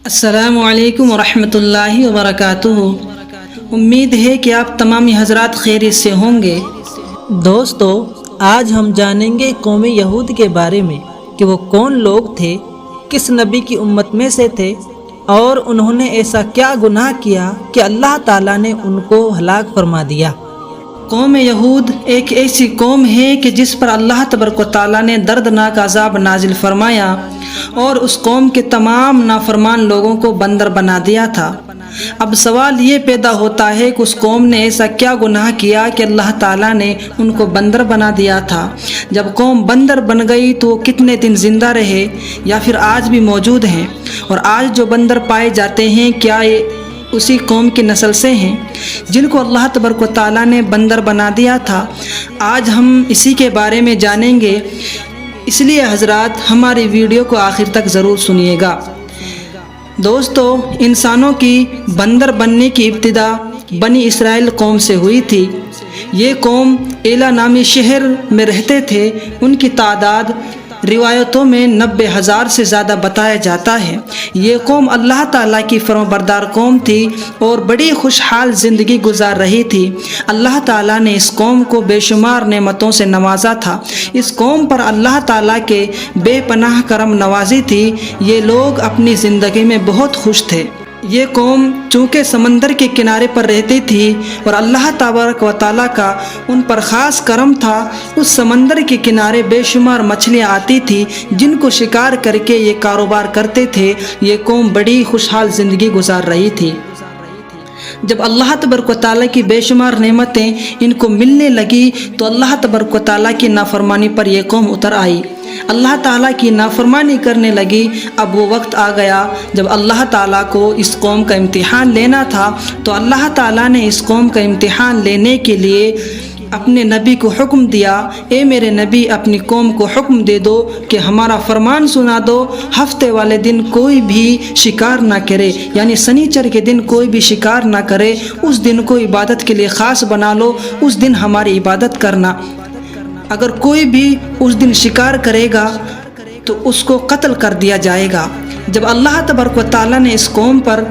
السلام علیکم ورحمۃ اللہ وبرکاتہ۔ امید ہے کہ آپ تمامی حضرات خیریت سے ہوں گے۔ دوستو، آج ہم جانیں گے قوم یہود کے بارے میں کہ وہ کون لوگ تھے، کس نبی کی امت میں سے تھے، اور انہوں نے ایسا کیا گناہ کیا کہ اللہ تعالیٰ نے ان کو ہلاک فرما دیا۔ قوم یہود ایک ایسی قوم ہے کہ جس پر اللہ تبارک و تعالیٰ نے دردناک عذاب نازل فرمایا اور اس قوم کے تمام نافرمان لوگوں کو بندر بنا دیا تھا۔ اب سوال یہ پیدا ہوتا ہے کہ اس قوم نے ایسا کیا گناہ کیا کہ اللہ تعالیٰ نے ان کو بندر بنا دیا تھا۔ جب قوم بندر بن گئی تو وہ کتنے دن زندہ رہے یا پھر آج بھی موجود ہیں؟ اور آج جو بندر پائے جاتے ہیں کیا یہ اسی قوم کی نسل سے ہیں جن کو اللہ تبارک و تعالیٰ نے بندر بنا دیا تھا؟ آج ہم اسی کے بارے میں جانیں گے، اس لیے حضرات ہماری ویڈیو کو آخر تک ضرور سنیے گا۔ دوستو، انسانوں کی بندر بننے کی ابتدا بنی اسرائیل قوم سے ہوئی تھی۔ یہ قوم ایلا نامی شہر میں رہتے تھے۔ ان کی تعداد روایتوں میں 90,000 سے زیادہ بتایا جاتا ہے۔ یہ قوم اللہ تعالیٰ کی فرمانبردار قوم تھی اور بڑی خوشحال زندگی گزار رہی تھی۔ اللہ تعالیٰ نے اس قوم کو بے شمار نعمتوں سے نوازا تھا۔ اس قوم پر اللہ تعالیٰ کے بے پناہ کرم نوازی تھی۔ یہ لوگ اپنی زندگی میں بہت خوش تھے۔ یہ قوم چونکہ سمندر کے کنارے پر رہتی تھی اور اللہ تبارک و تعالیٰ کا ان پر خاص کرم تھا، اس سمندر کے کنارے بے شمار مچھلیاں آتی تھی جن کو شکار کر کے یہ کاروبار کرتے تھے۔ یہ قوم بڑی خوشحال زندگی گزار رہی تھی۔ جب اللہ تبارک و تعالیٰ کی بے شمار نعمتیں ان کو ملنے لگی تو اللہ تبارک و تعالیٰ کی نافرمانی پر یہ قوم اتر آئی، اللہ تعالیٰ کی نافرمانی کرنے لگی۔ اب وہ وقت آ گیا جب اللہ تعالیٰ کو اس قوم کا امتحان لینا تھا، تو اللہ تعالیٰ نے اس قوم کا امتحان لینے کے لیے اپنے نبی کو حکم دیا، اے میرے نبی، اپنی قوم کو حکم دے دو کہ ہمارا فرمان سنا دو، ہفتے والے دن کوئی بھی شکار نہ کرے، یعنی سنیچر کے دن کوئی بھی شکار نہ کرے۔ اس دن کو عبادت کے لیے خاص بنا لو، اس دن ہماری عبادت کرنا۔ اگر کوئی بھی اس دن شکار کرے گا تو اس کو قتل کر دیا جائے گا۔ جب اللہ تبارک و تعالیٰ نے اس قوم پر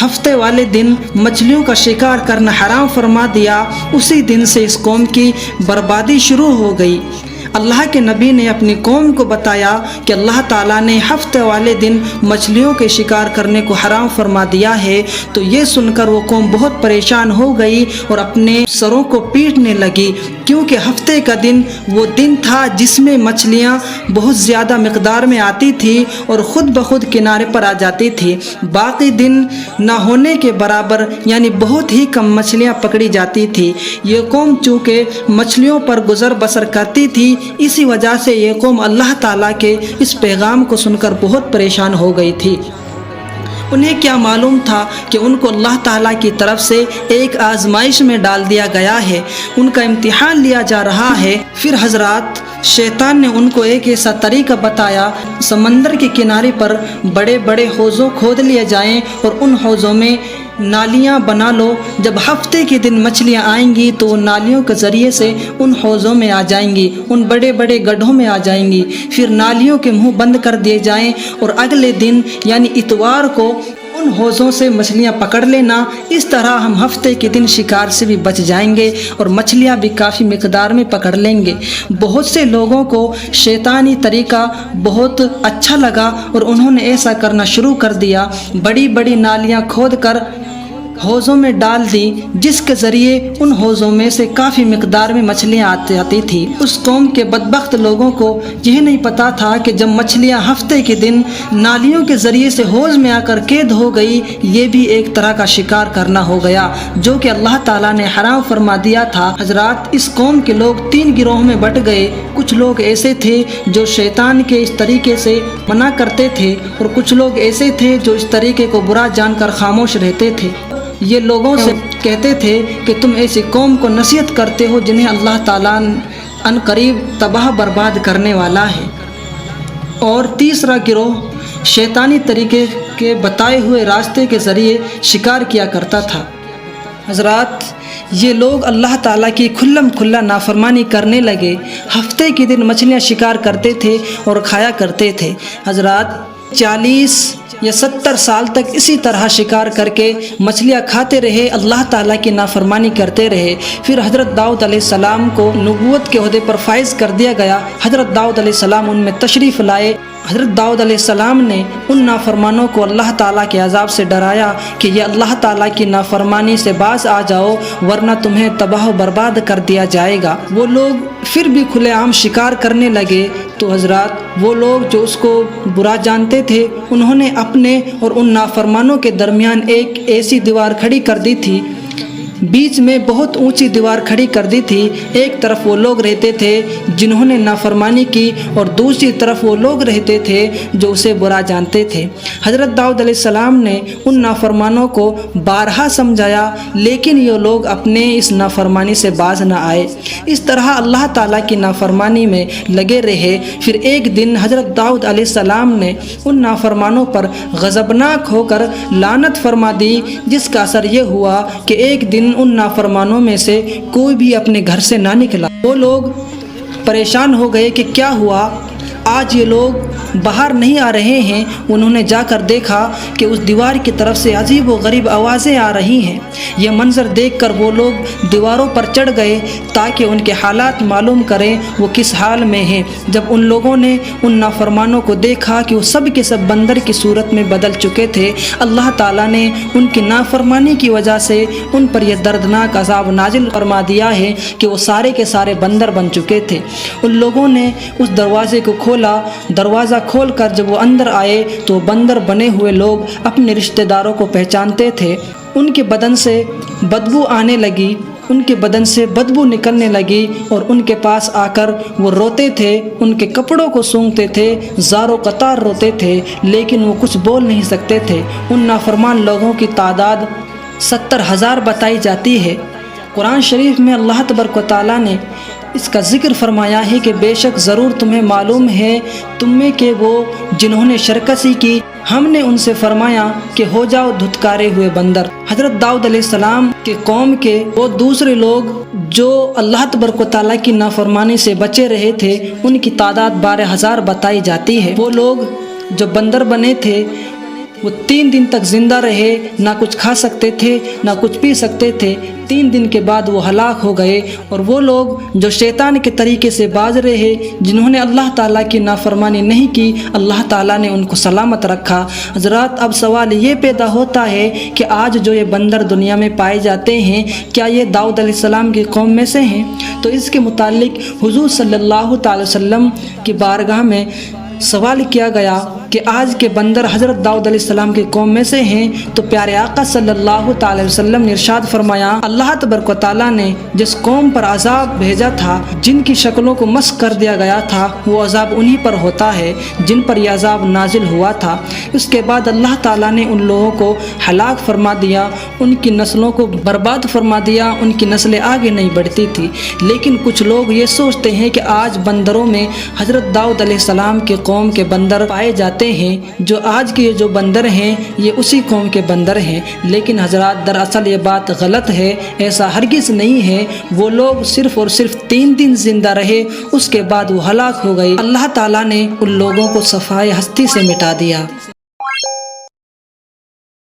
ہفتے والے دن مچھلیوں کا شکار کرنا حرام فرما دیا، اسی دن سے اس قوم کی بربادی شروع ہو گئی۔ اللہ کے نبی نے اپنی قوم کو بتایا کہ اللہ تعالیٰ نے ہفتے والے دن مچھلیوں کے شکار کرنے کو حرام فرما دیا ہے، تو یہ سن کر وہ قوم بہت پریشان ہو گئی اور اپنے سروں کو پیٹنے لگی، کیونکہ ہفتے کا دن وہ دن تھا جس میں مچھلیاں بہت زیادہ مقدار میں آتی تھی اور خود بخود کنارے پر آ جاتی تھی۔ باقی دن نہ ہونے کے برابر، یعنی بہت ہی کم مچھلیاں پکڑی جاتی تھی۔ یہ قوم چونکہ مچھلیوں پر گزر بسر کرتی تھی، اسی وجہ سے یہ قوم اللہ تعالیٰ کے اس پیغام کو سن کر بہت پریشان ہو گئی تھی۔ انہیں کیا معلوم تھا کہ ان کو اللہ تعالیٰ کی طرف سے ایک آزمائش میں ڈال دیا گیا ہے، ان کا امتحان لیا جا رہا ہے۔ پھر حضرات شیطان نے ان کو ایک ایسا طریقہ بتایا، سمندر کے کنارے پر بڑے بڑے حوضوں کھود لیے جائیں اور ان حوضوں میں نالیاں بنا لو۔ جب ہفتے کے دن مچھلیاں آئیں گی تو وہ نالیوں کے ذریعے سے ان حوضوں میں آ جائیں گی، ان بڑے بڑے گڈھوں میں آ جائیں گی۔ پھر نالیوں کے منہ بند کر دیے جائیں اور اگلے دن یعنی اتوار کو ان حوضوں سے مچھلیاں پکڑ لینا۔ اس طرح ہم ہفتے کے دن شکار سے بھی بچ جائیں گے اور مچھلیاں بھی کافی مقدار میں پکڑ لیں گے۔ بہت سے لوگوں کو شیطانی طریقہ بہت اچھا لگا اور انہوں نے ایسا کرنا شروع کر دیا، بڑی بڑی نالیاں کھود کر حوضوں میں ڈال دی، جس کے ذریعے ان حوضوں میں سے کافی مقدار میں مچھلیاں آتی تھی۔ اس قوم کے بدبخت لوگوں کو یہ نہیں پتا تھا کہ جب مچھلیاں ہفتے کے دن نالیوں کے ذریعے سے حوض میں آ کر قید ہو گئی، یہ بھی ایک طرح کا شکار کرنا ہو گیا جو کہ اللہ تعالیٰ نے حرام فرما دیا تھا۔ حضرات، اس قوم کے لوگ 3 گروہوں میں بٹ گئے۔ کچھ لوگ ایسے تھے جو شیطان کے اس طریقے سے منع کرتے تھے اور کچھ لوگ ایسے تھے جو اس طریقے کو برا جان کر خاموش رہتے تھے۔ یہ لوگوں سے کہتے تھے کہ تم ایسی قوم کو نصیحت کرتے ہو جنہیں اللہ تعالیٰ ان قریب تباہ برباد کرنے والا ہے۔ اور تیسرا گروہ شیطانی طریقے کے بتائے ہوئے راستے کے ذریعے شکار کیا کرتا تھا۔ حضرات، یہ لوگ اللہ تعالیٰ کی کھلم کھلا نافرمانی کرنے لگے، ہفتے کے دن مچھلیاں شکار کرتے تھے اور کھایا کرتے تھے۔ حضرات، 40 یا 70 سال تک اسی طرح شکار کر کے مچھلیاں کھاتے رہے، اللہ تعالیٰ کی نافرمانی کرتے رہے۔ پھر حضرت داؤد علیہ السلام کو نبوت کے عہدے پر فائز کر دیا گیا۔ حضرت داؤد علیہ السلام ان میں تشریف لائے۔ حضرت داؤد علیہ السلام نے ان نافرمانوں کو اللہ تعالیٰ کے عذاب سے ڈرایا کہ یہ اللہ تعالیٰ کی نافرمانی سے باز آ جاؤ ورنہ تمہیں تباہ و برباد کر دیا جائے گا۔ وہ لوگ پھر بھی کھلے عام شکار کرنے لگے تو حضرات وہ لوگ جو اس کو برا جانتے تھے انہوں نے اپنے اور ان نافرمانوں کے درمیان ایک ایسی دیوار کھڑی کر دی تھی، بیچ میں بہت اونچی دیوار کھڑی کر دی تھی۔ ایک طرف وہ لوگ رہتے تھے جنہوں نے نافرمانی کی اور دوسری طرف وہ لوگ رہتے تھے جو اسے برا جانتے تھے۔ حضرت داؤد علیہ السلام نے ان نافرمانوں کو بارہا سمجھایا لیکن یہ لوگ اپنے اس نافرمانی سے باز نہ آئے، اس طرح اللہ تعالیٰ کی نافرمانی میں لگے رہے۔ پھر ایک دن حضرت داؤد علیہ السلام نے ان نافرمانوں پر غضبناک ہو کر لعنت فرما دی، جس کا اثر یہ ہوا کہ ایک دن ان نافرمانوں میں سے کوئی بھی اپنے گھر سے نہ نکلا۔ وہ لوگ پریشان ہو گئے کہ کیا ہوا، آج یہ لوگ باہر نہیں آ رہے ہیں۔ انہوں نے جا کر دیکھا کہ اس دیوار کی طرف سے عجیب و غریب آوازیں آ رہی ہیں۔ یہ منظر دیکھ کر وہ لوگ دیواروں پر چڑھ گئے تاکہ ان کے حالات معلوم کریں وہ کس حال میں ہیں۔ جب ان لوگوں نے ان نافرمانوں کو دیکھا کہ وہ سب کے سب بندر کی صورت میں بدل چکے تھے، اللہ تعالیٰ نے ان کی نافرمانی کی وجہ سے ان پر یہ دردناک عذاب نازل فرما دیا ہے کہ وہ سارے کے سارے بندر بن چکے تھے۔ ان لوگوں نے اس دروازے کو کھولا۔ دروازہ کھول کر جب وہ اندر آئے تو بندر بنے ہوئے لوگ اپنے رشتہ داروں کو پہچانتے تھے۔ ان کے بدن سے بدبو آنے لگی، ان کے بدن سے بدبو نکلنے لگی اور ان کے پاس آ کر وہ روتے تھے، ان کے کپڑوں کو سونگھتے تھے، زار و قطار روتے تھے لیکن وہ کچھ بول نہیں سکتے تھے۔ ان نافرمان لوگوں کی تعداد 70,000 بتائی جاتی ہے۔ قرآن شریف میں اللہ تبارک و تعالیٰ نے اس کا ذکر فرمایا ہے کہ بے شک ضرور تمہیں معلوم ہے تم میں کہ وہ جنہوں نے شرکسی کی ہم نے ان سے فرمایا کہ ہو جاؤ دھتکارے ہوئے بندر۔ حضرت داؤد علیہ السلام کے قوم کے وہ دوسرے لوگ جو اللہ تبارک و تعالیٰ کی نافرمانی سے بچے رہے تھے ان کی تعداد 12,000 بتائی جاتی ہے۔ وہ لوگ جو بندر بنے تھے وہ 3 دن تک زندہ رہے، نہ کچھ کھا سکتے تھے نہ کچھ پی سکتے تھے۔ 3 دن کے بعد وہ ہلاک ہو گئے۔ اور وہ لوگ جو شیطان کے طریقے سے باز رہے، جنہوں نے اللہ تعالیٰ کی نافرمانی نہیں کی، اللہ تعالیٰ نے ان کو سلامت رکھا۔ حضرات اب سوال یہ پیدا ہوتا ہے کہ آج جو یہ بندر دنیا میں پائے جاتے ہیں کیا یہ داؤد علیہ السلام کی قوم میں سے ہیں؟ تو اس کے متعلق حضور صلی اللہ تعالی وسلم کی بارگاہ میں سوال کیا گیا کہ آج کے بندر حضرت داؤد علیہ السلام کی قوم میں سے ہیں؟ تو پیارے آقا صلی اللہ تعالی وسلم نے ارشاد فرمایا، اللہ تبارک و تعالیٰ نے جس قوم پر عذاب بھیجا تھا، جن کی شکلوں کو مسخ کر دیا گیا تھا، وہ عذاب انہی پر ہوتا ہے جن پر یہ عذاب نازل ہوا تھا۔ اس کے بعد اللہ تعالیٰ نے ان لوگوں کو ہلاک فرما دیا، ان کی نسلوں کو برباد فرما دیا، ان کی نسلیں آگے نہیں بڑھتی تھی۔ لیکن کچھ لوگ یہ سوچتے ہیں کہ آج بندروں میں حضرت داؤد علیہ السلام کے قوم کے بندر پائے جاتے ہیں، جو آج کے جو بندر ہیں یہ اسی قوم کے بندر ہیں۔ لیکن حضرات دراصل یہ بات غلط ہے، ایسا ہرگز نہیں ہے۔ وہ لوگ صرف اور صرف 3 دن زندہ رہے، اس کے بعد وہ ہلاک ہو گئے۔ اللہ تعالیٰ نے ان لوگوں کو صفائے ہستی سے مٹا دیا۔